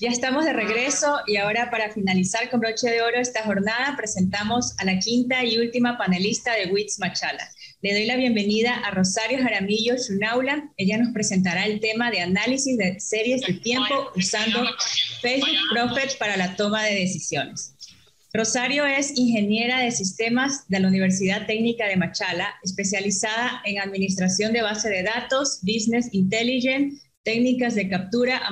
Ya estamos de regreso y ahora para finalizar con broche de oro esta jornada presentamos a la quinta y última panelista de WITS Machala. Le doy la bienvenida a Rosario Jaramillo Shunaula. Ella nos presentará el tema de análisis de series de tiempo usando Facebook Prophet para la toma de decisiones. Rosario es ingeniera de sistemas de la Universidad Técnica de Machala, especializada en administración de base de datos, business intelligence, técnicas de captura,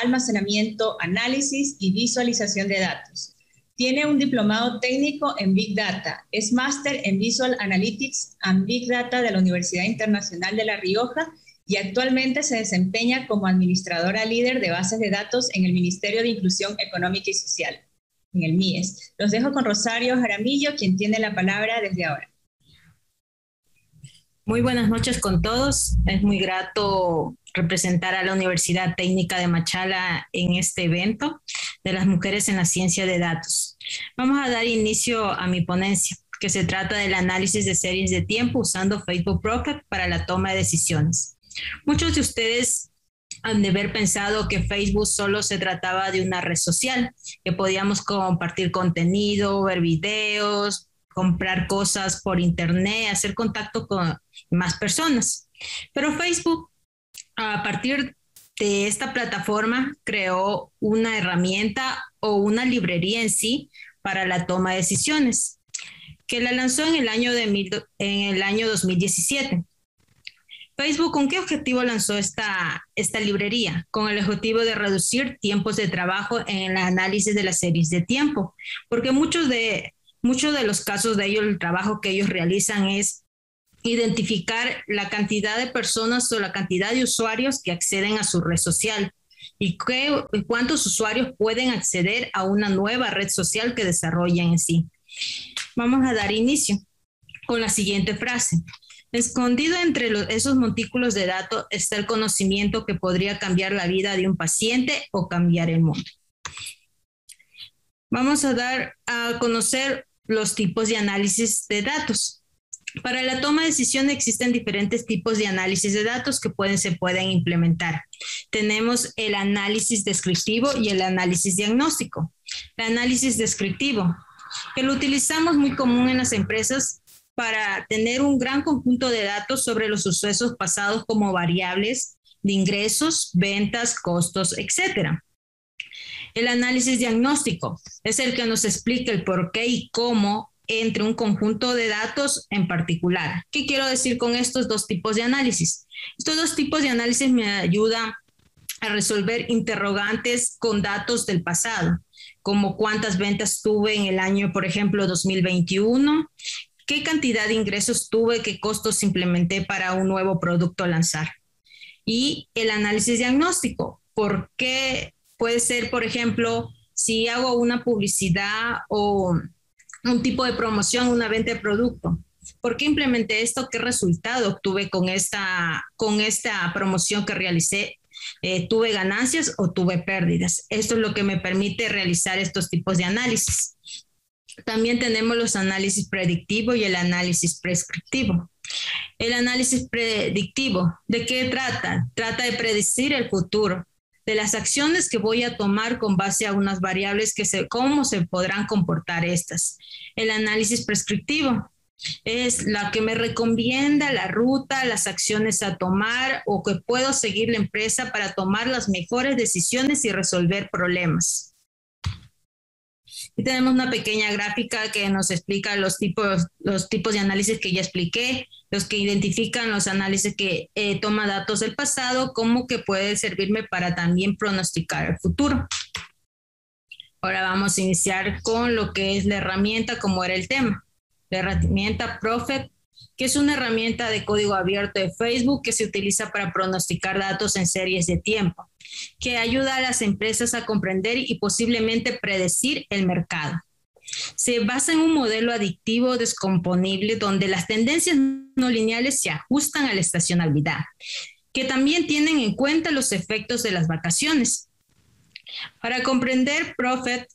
almacenamiento, análisis y visualización de datos. Tiene un diplomado técnico en Big Data. Es máster en Visual Analytics and Big Data de la Universidad Internacional de La Rioja y actualmente se desempeña como administradora líder de bases de datos en el Ministerio de Inclusión Económica y Social, en el MIES. Los dejo con Rosario Jaramillo, quien tiene la palabra desde ahora. Muy buenas noches con todos. Es muy grato representar a la Universidad Técnica de Machala en este evento de las mujeres en la ciencia de datos. Vamos a dar inicio a mi ponencia, que se trata del análisis de series de tiempo usando Facebook Prophet para la toma de decisiones. Muchos de ustedes han de haber pensado que Facebook solo se trataba de una red social, que podíamos compartir contenido, ver videos, comprar cosas por internet, hacer contacto con más personas. Pero Facebook, a partir de esta plataforma, creó una herramienta o una librería en sí para la toma de decisiones, que la lanzó en el año 2017. Facebook, ¿con qué objetivo lanzó esta librería? Con el objetivo de reducir tiempos de trabajo en el análisis de las series de tiempo, porque muchos de los casos de ellos, el trabajo que ellos realizan es identificar la cantidad de personas o la cantidad de usuarios que acceden a su red social y cuántos usuarios pueden acceder a una nueva red social que desarrollan en sí. Vamos a dar inicio con la siguiente frase. Escondido entre esos montículos de datos está el conocimiento que podría cambiar la vida de un paciente o cambiar el mundo. Vamos a dar a conocer los tipos de análisis de datos. Para la toma de decisiones existen diferentes tipos de análisis de datos que se pueden implementar. Tenemos el análisis descriptivo y el análisis diagnóstico. El análisis descriptivo, que lo utilizamos muy común en las empresas para tener un gran conjunto de datos sobre los sucesos pasados como variables de ingresos, ventas, costos, etc. El análisis diagnóstico es el que nos explica el por qué y cómo entre un conjunto de datos en particular. ¿Qué quiero decir con estos dos tipos de análisis? Estos dos tipos de análisis me ayudan a resolver interrogantes con datos del pasado, como cuántas ventas tuve en el año, por ejemplo, 2021, qué cantidad de ingresos tuve, qué costos implementé para un nuevo producto a lanzar. Y el análisis diagnóstico, ¿por qué? Puede ser, por ejemplo, si hago una publicidad o un tipo de promoción, una venta de producto. ¿Por qué implementé esto? ¿Qué resultado obtuve con esta promoción que realicé? ¿Tuve ganancias o tuve pérdidas? Esto es lo que me permite realizar estos tipos de análisis. También tenemos los análisis predictivo y el análisis prescriptivo. El análisis predictivo, ¿de qué trata? Trata de predecir el futuro, de las acciones que voy a tomar con base a unas variables cómo se podrán comportar estas. El análisis prescriptivo es la que me recomienda la ruta, las acciones a tomar o que puedo seguir la empresa para tomar las mejores decisiones y resolver problemas. Y tenemos una pequeña gráfica que nos explica los tipos de análisis que ya expliqué, los que identifican los análisis que toma datos del pasado, como que puede servirme para también pronosticar el futuro. Ahora vamos a iniciar con lo que es la herramienta, como era el tema. La herramienta Prophet, que es una herramienta de código abierto de Facebook que se utiliza para pronosticar datos en series de tiempo, que ayuda a las empresas a comprender y posiblemente predecir el mercado. Se basa en un modelo adictivo descomponible donde las tendencias no lineales se ajustan a la estacionalidad, que también tienen en cuenta los efectos de las vacaciones. Para comprender, Prophet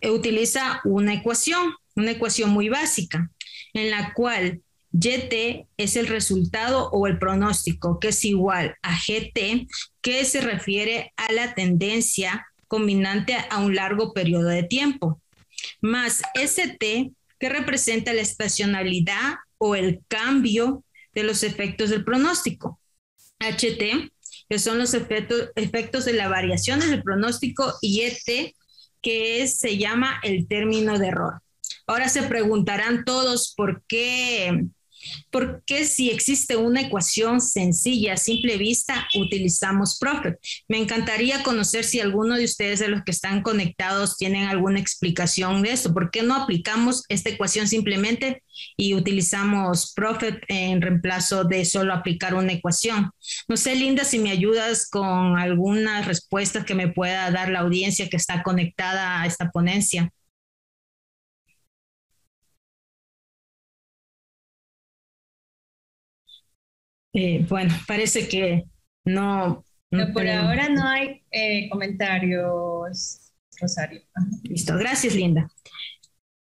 utiliza una ecuación muy básica, en la cual YT es el resultado o el pronóstico, que es igual a GT, que se refiere a la tendencia combinante a un largo periodo de tiempo, más ST, que representa la estacionalidad o el cambio de los efectos del pronóstico. HT, que son los efectos de las variaciones del pronóstico, y ET, que se llama el término de error. Ahora se preguntarán todos por qué si existe una ecuación sencilla a simple vista utilizamos Prophet. Me encantaría conocer si alguno de ustedes de los que están conectados tienen alguna explicación de esto. ¿Por qué no aplicamos esta ecuación simplemente y utilizamos Prophet en reemplazo de solo aplicar una ecuación? No sé, Linda, si me ayudas con algunas respuestas que me pueda dar la audiencia que está conectada a esta ponencia. Bueno, parece que no. No, por ahora no hay comentarios, Rosario. Listo, gracias, Linda.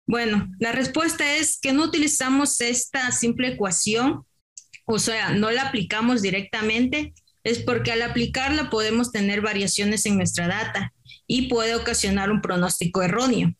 Bueno, la respuesta es que no utilizamos esta simple ecuación, o sea, no la aplicamos directamente, es porque al aplicarla podemos tener variaciones en nuestra data y puede ocasionar un pronóstico erróneo.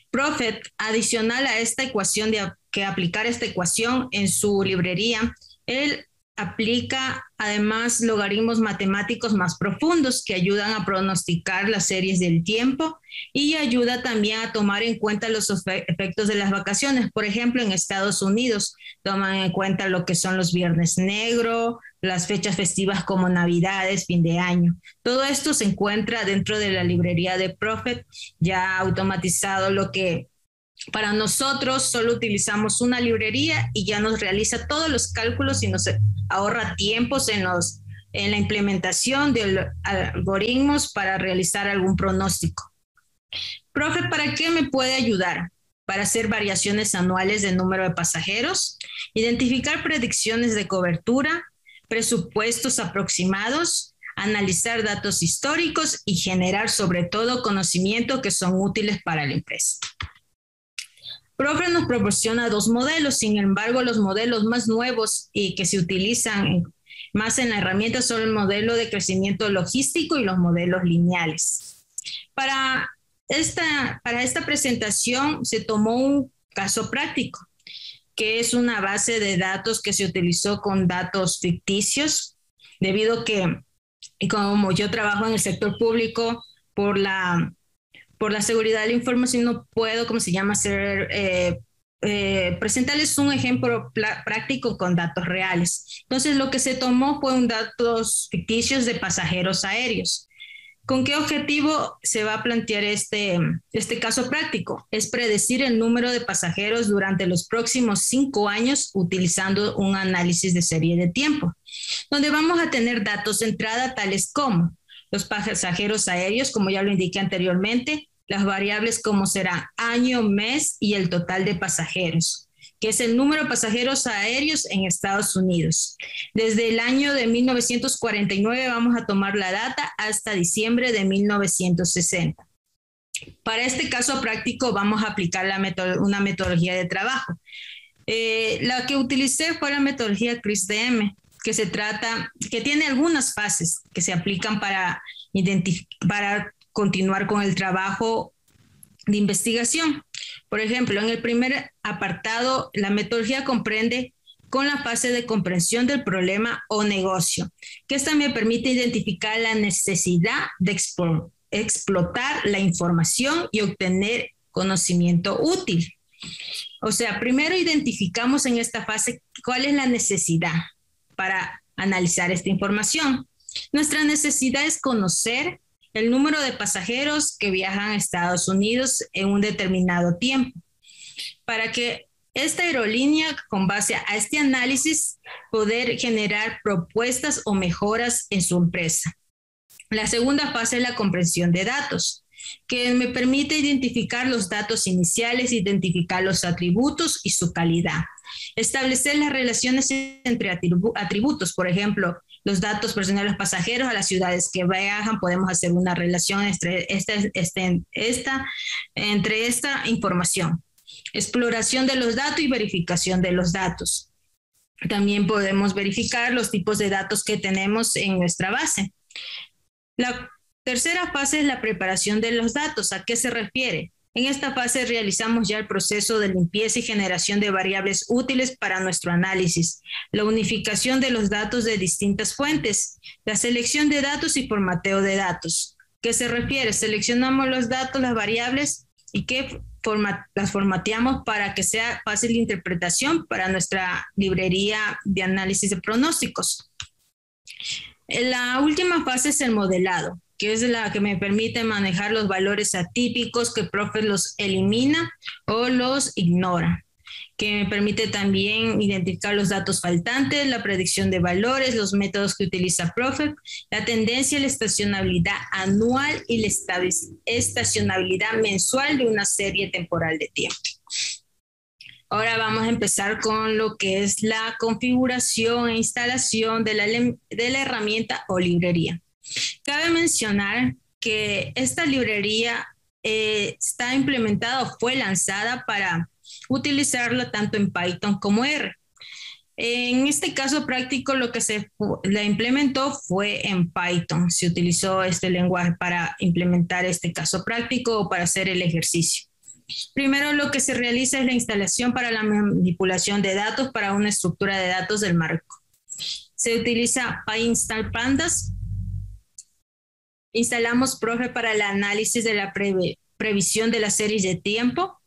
Prophet, adicional a esta ecuación, que aplicar esta ecuación en su librería, él aplica además logaritmos matemáticos más profundos que ayudan a pronosticar las series del tiempo y ayuda también a tomar en cuenta los efectos de las vacaciones. Por ejemplo, en Estados Unidos toman en cuenta lo que son los viernes negros, las fechas festivas como Navidades, fin de año. Todo esto se encuentra dentro de la librería de Prophet, ya automatizado, lo que para nosotros solo utilizamos una librería y ya nos realiza todos los cálculos y nos ahorra tiempos en la implementación de algoritmos para realizar algún pronóstico. Profe, ¿para qué me puede ayudar? Para hacer variaciones anuales de número de pasajeros, identificar predicciones de cobertura, presupuestos aproximados, analizar datos históricos y generar sobre todo conocimiento que son útiles para la empresa. Prophet nos proporciona dos modelos, sin embargo, los modelos más nuevos y que se utilizan más en la herramienta son el modelo de crecimiento logístico y los modelos lineales. Para esta presentación se tomó un caso práctico, que es una base de datos que se utilizó con datos ficticios, debido a que, como yo trabajo en el sector público, por la seguridad de la información no puedo, presentarles un ejemplo práctico con datos reales. Entonces, lo que se tomó fue datos ficticios de pasajeros aéreos. ¿Con qué objetivo se va a plantear este caso práctico? Es predecir el número de pasajeros durante los próximos 5 años utilizando un análisis de serie de tiempo, donde vamos a tener datos de entrada tales como los pasajeros aéreos, como ya lo indiqué anteriormente, las variables como serán año, mes y el total de pasajeros, que es el número de pasajeros aéreos en Estados Unidos. Desde el año de 1949 vamos a tomar la data hasta diciembre de 1960. Para este caso práctico vamos a aplicar una metodología de trabajo. La que utilicé fue la metodología CRISP-DM, que tiene algunas fases que se aplican para continuar con el trabajo de investigación. Por ejemplo, en el primer apartado, la metodología comprende con la fase de comprensión del problema o negocio, que esta me permite identificar la necesidad de explotar la información y obtener conocimiento útil. O sea, primero identificamos en esta fase cuál es la necesidad para analizar esta información. Nuestra necesidad es conocer el número de pasajeros que viajan a Estados Unidos en un determinado tiempo, para que esta aerolínea, con base a este análisis, poder generar propuestas o mejoras en su empresa. La segunda fase es la comprensión de datos, que me permite identificar los datos iniciales, identificar los atributos y su calidad. Establecer las relaciones entre atributos, por ejemplo, los datos personales de los pasajeros a las ciudades que viajan, podemos hacer una relación entre esta información. Exploración de los datos y verificación de los datos. También podemos verificar los tipos de datos que tenemos en nuestra base. La tercera fase es la preparación de los datos. ¿A qué se refiere? En esta fase realizamos ya el proceso de limpieza y generación de variables útiles para nuestro análisis, la unificación de los datos de distintas fuentes, la selección de datos y formateo de datos. ¿Qué se refiere? Seleccionamos los datos, las variables y las formateamos para que sea fácil de interpretación para nuestra librería de análisis de pronósticos. La última fase es el modelado, que es la que me permite manejar los valores atípicos que Prophet los elimina o los ignora, que me permite también identificar los datos faltantes, la predicción de valores, los métodos que utiliza Prophet, la tendencia, la estacionalidad anual y la estacionalidad mensual de una serie temporal de tiempo. Ahora vamos a empezar con lo que es la configuración e instalación de la herramienta o librería. Cabe mencionar que esta librería está implementada o fue lanzada para utilizarla tanto en Python como R. En este caso práctico lo que se la implementó fue en Python. Se utilizó este lenguaje para implementar este caso práctico o para hacer el ejercicio. Primero lo que se realiza es la instalación para la manipulación de datos para una estructura de datos del marco. Se utiliza PyInstall Pandas. Instalamos Prophet para el análisis de la previsión de las series de tiempo.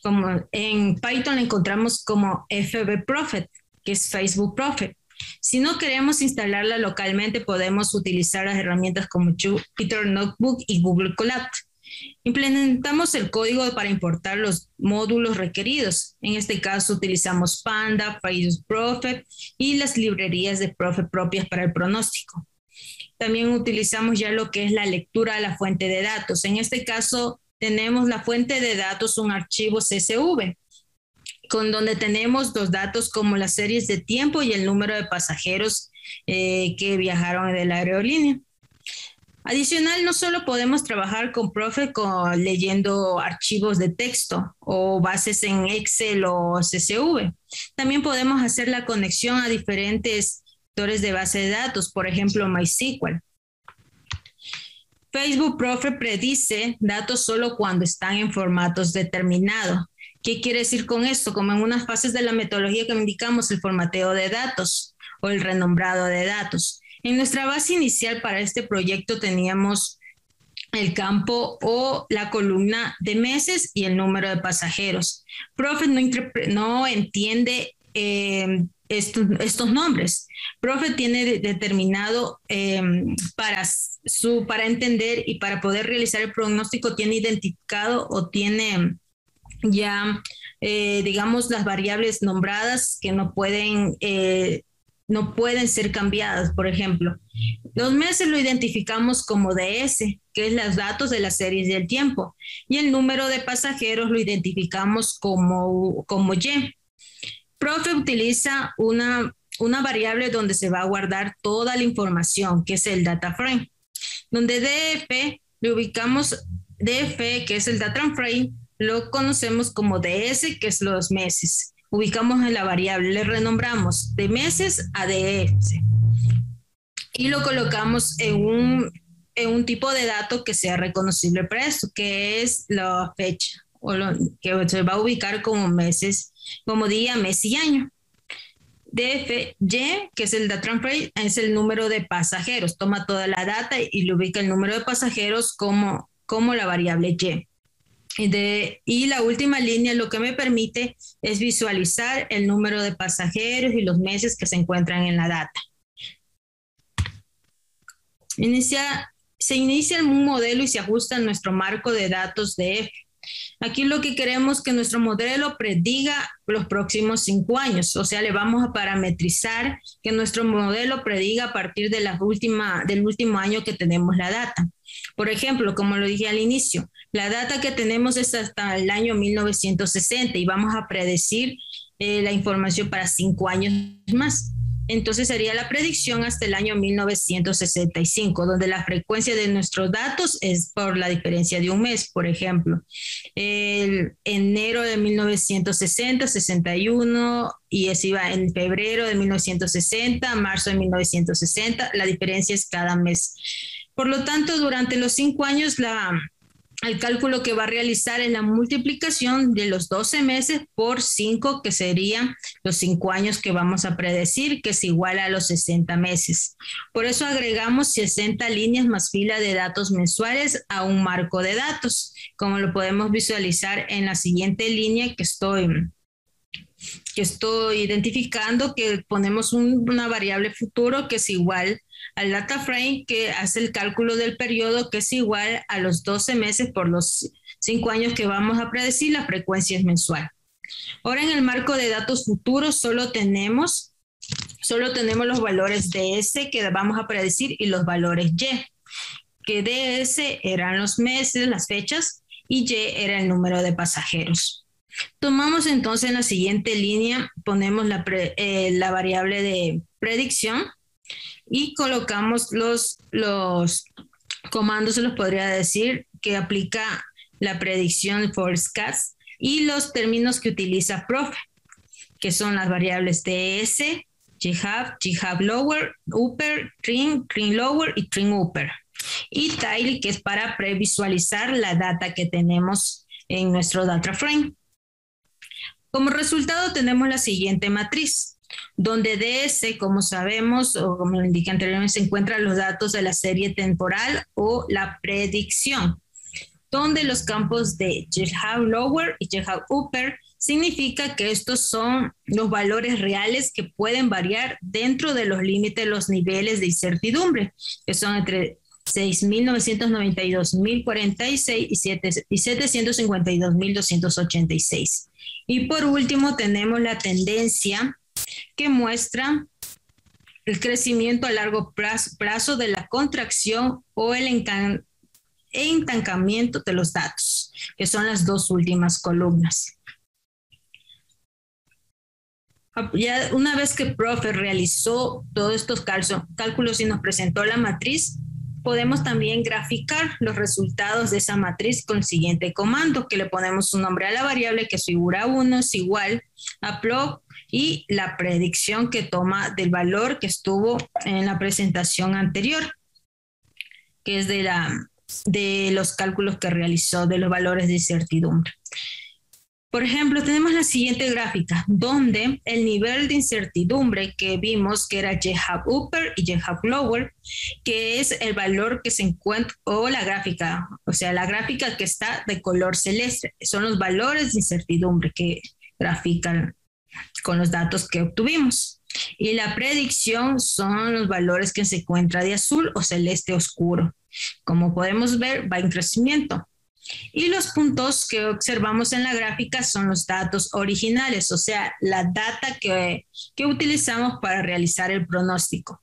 Como en Python la encontramos como FB Prophet, que es Facebook Prophet. Si no queremos instalarla localmente, podemos utilizar las herramientas como Jupyter Notebook y Google Colab. Implementamos el código para importar los módulos requeridos. En este caso utilizamos Panda, Facebook Prophet y las librerías de Prophet propias para el pronóstico. También utilizamos ya lo que es la lectura de la fuente de datos. En este caso tenemos la fuente de datos, un archivo CSV, con donde tenemos los datos como las series de tiempo y el número de pasajeros que viajaron de la aerolínea. Adicional, no solo podemos trabajar con Prophet leyendo archivos de texto o bases en Excel o CSV. También podemos hacer la conexión a diferentes vectores de base de datos, por ejemplo, MySQL. Facebook Prophet predice datos solo cuando están en formatos determinados. ¿Qué quiere decir con esto? Como en unas fases de la metodología que indicamos, el formateo de datos o el renombrado de datos. En nuestra base inicial para este proyecto teníamos el campo o la columna de meses y el número de pasajeros. Prophet no entiende estos nombres. Prophet tiene determinado para entender y para poder realizar el pronóstico, tiene identificado o tiene ya, digamos, las variables nombradas que no pueden ser cambiadas. Por ejemplo, los meses lo identificamos como DS, que es los datos de las series del tiempo, y el número de pasajeros lo identificamos como Y. Prophet utiliza una variable donde se va a guardar toda la información, que es el data frame, donde le ubicamos DF, que es el data frame, lo conocemos como DS, que es los meses. Ubicamos en la variable, le renombramos de meses a DS y lo colocamos en un tipo de dato que sea reconocible para esto, que es la fecha, que se va a ubicar como meses, como día, mes y año. DFY, que es el data frame, es el número de pasajeros. Toma toda la data y le ubica el número de pasajeros como la variable Y. Y la última línea lo que me permite es visualizar el número de pasajeros y los meses que se encuentran en la data. Se inicia un modelo y se ajusta a nuestro marco de datos de F. Aquí lo que queremos es que nuestro modelo prediga los próximos 5 años, o sea, le vamos a parametrizar que nuestro modelo prediga a partir del último año que tenemos la data. Por ejemplo, como lo dije al inicio, la data que tenemos es hasta el año 1960 y vamos a predecir la información para 5 años más. Entonces sería la predicción hasta el año 1965, donde la frecuencia de nuestros datos es por la diferencia de un mes. Por ejemplo, el enero de 1960, 61, y eso iba en febrero de 1960, marzo de 1960. La diferencia es cada mes. Por lo tanto, durante los 5 años, el cálculo que va a realizar es la multiplicación de los 12 meses por 5, que serían los 5 años que vamos a predecir, que es igual a los 60 meses. Por eso agregamos 60 líneas más fila de datos mensuales a un marco de datos, como lo podemos visualizar en la siguiente línea que estoy identificando, que ponemos una variable futuro que es igual al data frame, que hace el cálculo del periodo, que es igual a los 12 meses por los 5 años que vamos a predecir. La frecuencia es mensual. Ahora, en el marco de datos futuros solo tenemos los valores DS que vamos a predecir y los valores Y, que DS eran los meses, las fechas, y Y era el número de pasajeros. Tomamos entonces en la siguiente línea, ponemos la variable de predicción y colocamos los comandos, se los podría decir, que aplica la predicción forecast y los términos que utiliza profe, que son las variables DS, GHAV lower, upper, trim lower y trim upper. Y tile, que es para previsualizar la data que tenemos en nuestro data frame. Como resultado tenemos la siguiente matriz, donde DS, como sabemos, o como lo indiqué anteriormente, se encuentran los datos de la serie temporal o la predicción, donde los campos de GHAV lower y GHAV upper significa que estos son los valores reales que pueden variar dentro de los límites de los niveles de incertidumbre, que son entre 6.992.046 y 752.286. Y por último tenemos la tendencia, que muestra el crecimiento a largo plazo de la contracción o el estancamiento de los datos, que son las dos últimas columnas. Ya una vez que profe realizó todos estos cálculos y nos presentó la matriz, podemos también graficar los resultados de esa matriz con el siguiente comando, que le ponemos un nombre a la variable, que es figura 1 es igual a plot y la predicción que toma del valor que estuvo en la presentación anterior, que es de los cálculos que realizó de los valores de incertidumbre. Por ejemplo, tenemos la siguiente gráfica, donde el nivel de incertidumbre que vimos que era GHAV upper y GHAV lower, que es el valor que se encuentra, o la gráfica que está de color celeste, son los valores de incertidumbre que grafican con los datos que obtuvimos. Y la predicción son los valores que se encuentran de azul o celeste oscuro. Como podemos ver, va en crecimiento. Y los puntos que observamos en la gráfica son los datos originales, o sea, la data que utilizamos para realizar el pronóstico.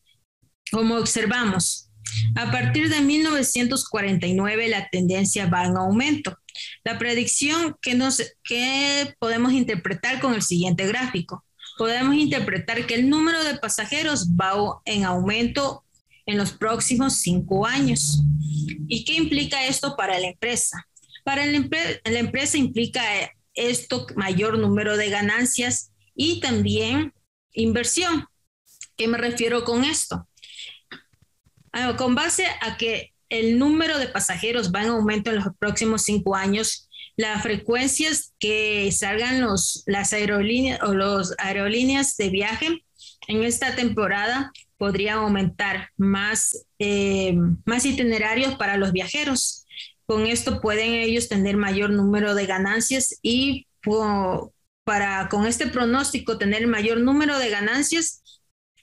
Como observamos, a partir de 1949 la tendencia va en aumento. La predicción que podemos interpretar con el siguiente gráfico. Podemos interpretar que el número de pasajeros va en aumento en los próximos 5 años. ¿Y qué implica esto para la empresa? Para la empresa implica esto mayor número de ganancias y también inversión. ¿Qué me refiero con esto? Con base a que el número de pasajeros va en aumento en los próximos 5 años, las frecuencias que salgan las aerolíneas o los aerolíneas de viaje en esta temporada podrían aumentar más itinerarios para los viajeros. Con esto pueden ellos tener mayor número de ganancias y con este pronóstico tener mayor número de ganancias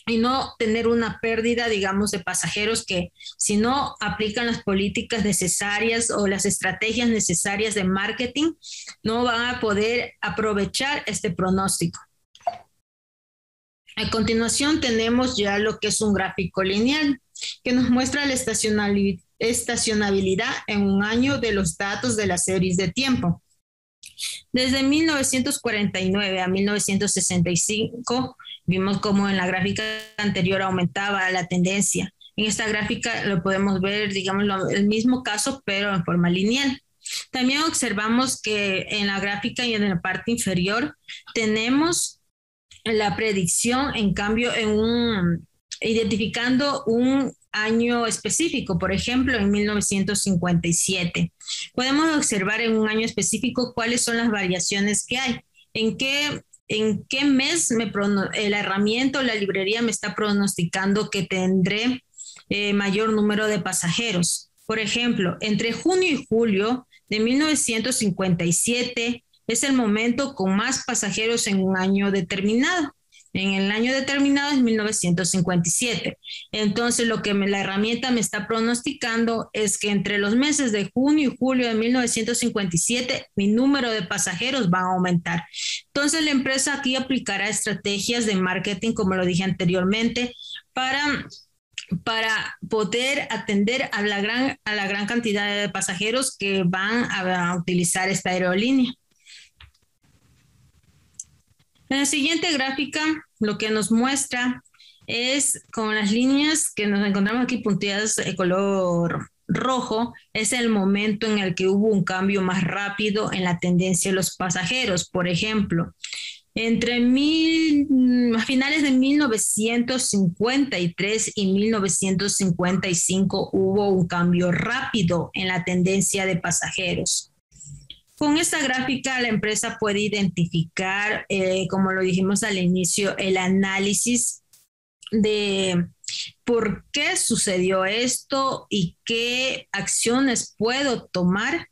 y no tener una pérdida, digamos, de pasajeros que si no aplican las políticas necesarias o las estrategias necesarias de marketing, no van a poder aprovechar este pronóstico. A continuación tenemos ya lo que es un gráfico lineal que nos muestra la estacionabilidad en un año de los datos de las series de tiempo. Desde 1949 a 1965, Vimos cómo en la gráfica anterior aumentaba la tendencia. En esta gráfica lo podemos ver, digamos, el mismo caso, pero en forma lineal. También observamos que en la gráfica y en la parte inferior tenemos la predicción, en cambio, identificando un año específico, por ejemplo, en 1957. Podemos observar en un año específico cuáles son las variaciones que hay, en qué mes la herramienta o la librería me está pronosticando que tendré mayor número de pasajeros. Por ejemplo, entre junio y julio de 1957 es el momento con más pasajeros en un año determinado. En el año determinado es 1957. Entonces, lo que la herramienta me está pronosticando es que entre los meses de junio y julio de 1957, mi número de pasajeros va a aumentar. Entonces, la empresa aquí aplicará estrategias de marketing, como lo dije anteriormente, para poder atender a la gran cantidad de pasajeros que van a utilizar esta aerolínea. En la siguiente gráfica, lo que nos muestra es con las líneas que nos encontramos aquí punteadas de color rojo, es el momento en el que hubo un cambio más rápido en la tendencia de los pasajeros. Por ejemplo, entre finales de 1953 y 1955 hubo un cambio rápido en la tendencia de pasajeros. Con esta gráfica, la empresa puede identificar, como lo dijimos al inicio, el análisis de por qué sucedió esto y qué acciones puedo tomar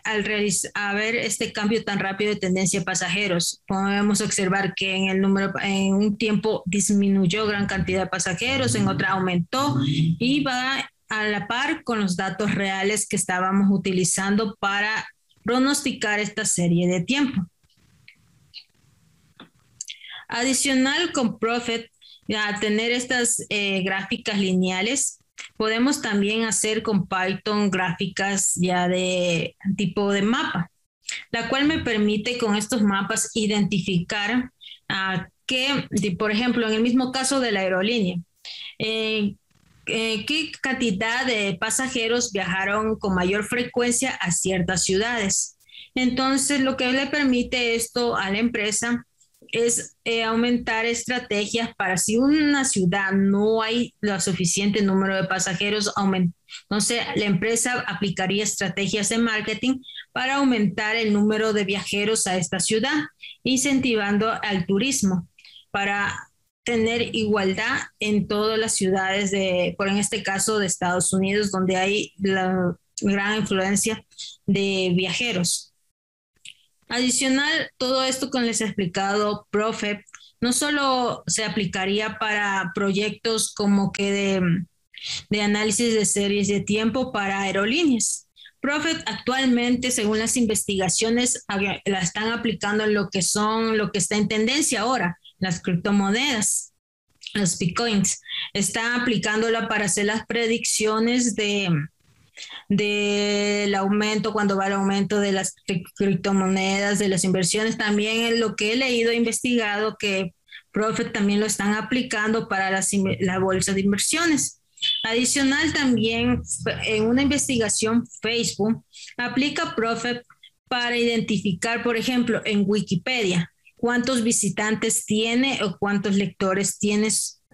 al ver este cambio tan rápido de tendencia de pasajeros. Podemos observar que en un tiempo disminuyó gran cantidad de pasajeros, en otra aumentó y va a la par con los datos reales que estábamos utilizando para pronosticar esta serie de tiempo. Adicional con Prophet, a tener estas gráficas lineales, podemos también hacer con Python gráficas ya de tipo de mapa, la cual me permite con estos mapas identificar por ejemplo, en el mismo caso de la aerolínea, qué cantidad de pasajeros viajaron con mayor frecuencia a ciertas ciudades. Entonces, lo que le permite esto a la empresa es aumentar estrategias para si una ciudad no hay lo suficiente número de pasajeros, entonces la empresa aplicaría estrategias de marketing para aumentar el número de viajeros a esta ciudad, incentivando al turismo para tener igualdad en todas las ciudades en este caso de Estados Unidos, donde hay la gran influencia de viajeros. Adicional, todo esto que les he explicado, Prophet, no solo se aplicaría para proyectos como que de análisis de series de tiempo para aerolíneas. Prophet actualmente, según las investigaciones, la están aplicando en lo que está en tendencia ahora, las criptomonedas, los bitcoins. Están aplicándola para hacer las predicciones del aumento, cuando va el aumento de las criptomonedas, de las inversiones. También en lo que he leído e investigado, que Prophet también lo están aplicando para la bolsa de inversiones. Adicional, también en una investigación, Facebook aplica Prophet para identificar, por ejemplo, en Wikipedia, cuántos visitantes tiene o cuántos lectores tiene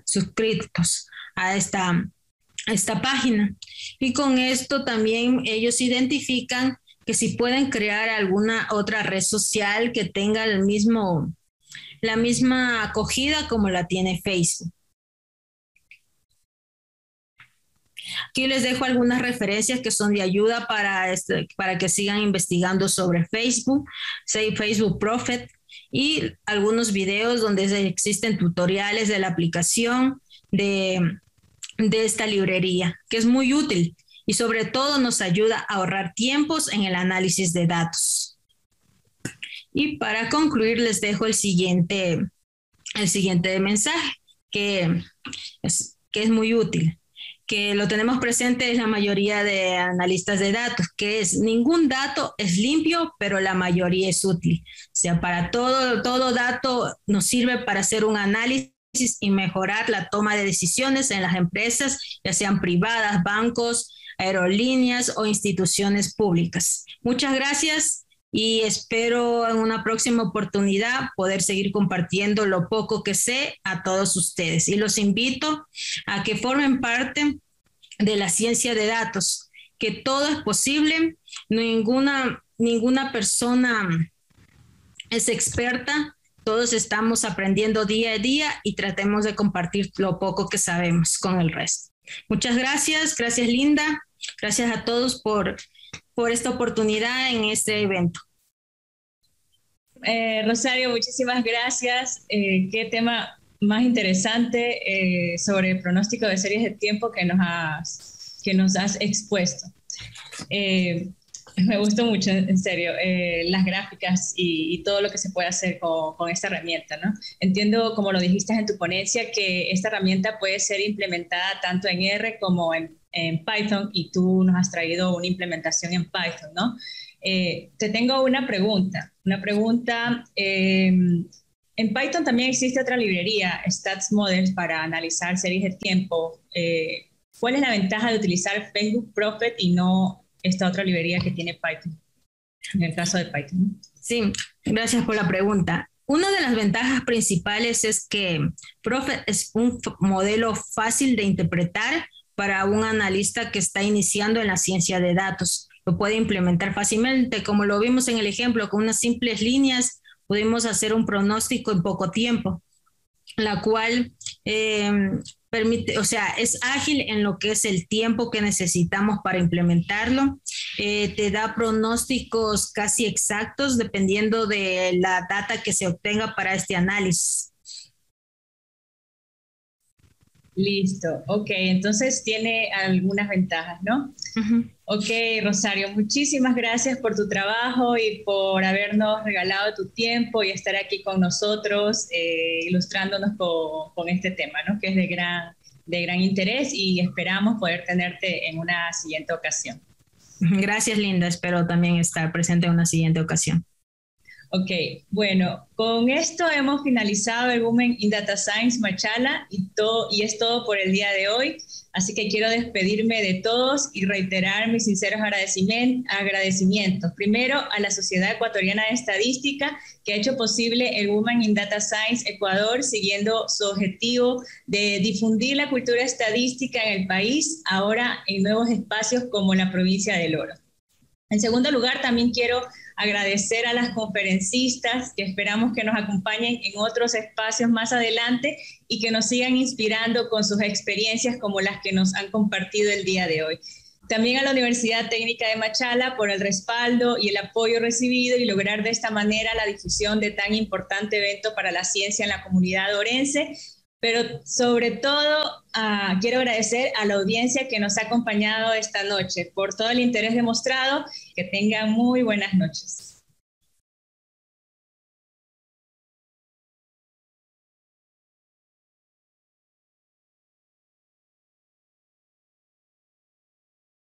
suscritos a esta página. Y con esto también ellos identifican que si pueden crear alguna otra red social que tenga la misma acogida como la tiene Facebook. Aquí les dejo algunas referencias que son de ayuda para que sigan investigando sobre Facebook, Facebook Prophet, y algunos videos donde existen tutoriales de la aplicación de esta librería, que es muy útil y sobre todo nos ayuda a ahorrar tiempos en el análisis de datos. Y para concluir les dejo el siguiente mensaje que es muy útil. que lo tenemos presente es la mayoría de analistas de datos, que es ningún dato es limpio, pero la mayoría es útil. O sea, para todo dato nos sirve para hacer un análisis y mejorar la toma de decisiones en las empresas, ya sean privadas, bancos, aerolíneas o instituciones públicas. Muchas gracias y espero en una próxima oportunidad poder seguir compartiendo lo poco que sé a todos ustedes. Y los invito a que formen parte de la ciencia de datos, que todo es posible, ninguna persona es experta, todos estamos aprendiendo día a día y tratemos de compartir lo poco que sabemos con el resto. Muchas gracias, gracias Linda, gracias a todos por esta oportunidad en este evento. Rosario, muchísimas gracias. Qué tema más interesante sobre el pronóstico de series de tiempo que nos has expuesto. Me gustó mucho, en serio, las gráficas y todo lo que se puede hacer con esta herramienta, ¿no? Entiendo, como lo dijiste en tu ponencia, que esta herramienta puede ser implementada tanto en R como en Python, y tú nos has traído una implementación en Python, ¿no? Te tengo una pregunta. En Python también existe otra librería, Stats Models, para analizar series de tiempo. ¿Cuál es la ventaja de utilizar Facebook Prophet y no esta otra librería que tiene Python, en el caso de Python, ¿no? Sí, gracias por la pregunta. Una de las ventajas principales es que Prophet es un modelo fácil de interpretar para un analista que está iniciando en la ciencia de datos. Lo puede implementar fácilmente, como lo vimos en el ejemplo, con unas simples líneas pudimos hacer un pronóstico en poco tiempo, la cual permite, o sea, es ágil en lo que es el tiempo que necesitamos para implementarlo. Te da pronósticos casi exactos dependiendo de la data que se obtenga para este análisis. Listo, ok, entonces tiene algunas ventajas, ¿no? Uh-huh. Ok, Rosario, muchísimas gracias por tu trabajo y por habernos regalado tu tiempo y estar aquí con nosotros, ilustrándonos con este tema, ¿no? Que es de gran interés, y esperamos poder tenerte en una siguiente ocasión. Gracias, Linda, espero también estar presente en una siguiente ocasión. Ok, bueno, con esto hemos finalizado el Women in Data Science Machala y es todo por el día de hoy. Así que quiero despedirme de todos y reiterar mis sinceros agradecimientos. Primero, a la Sociedad Ecuatoriana de Estadística, que ha hecho posible el Women in Data Science Ecuador, siguiendo su objetivo de difundir la cultura estadística en el país, ahora en nuevos espacios como la provincia del Oro. En segundo lugar, también quiero agradecer a las conferencistas que esperamos que nos acompañen en otros espacios más adelante y que nos sigan inspirando con sus experiencias como las que nos han compartido el día de hoy. También a la Universidad Técnica de Machala por el respaldo y el apoyo recibido y lograr de esta manera la difusión de tan importante evento para la ciencia en la comunidad orense. Pero sobre todo quiero agradecer a la audiencia que nos ha acompañado esta noche por todo el interés demostrado. Que tengan muy buenas noches.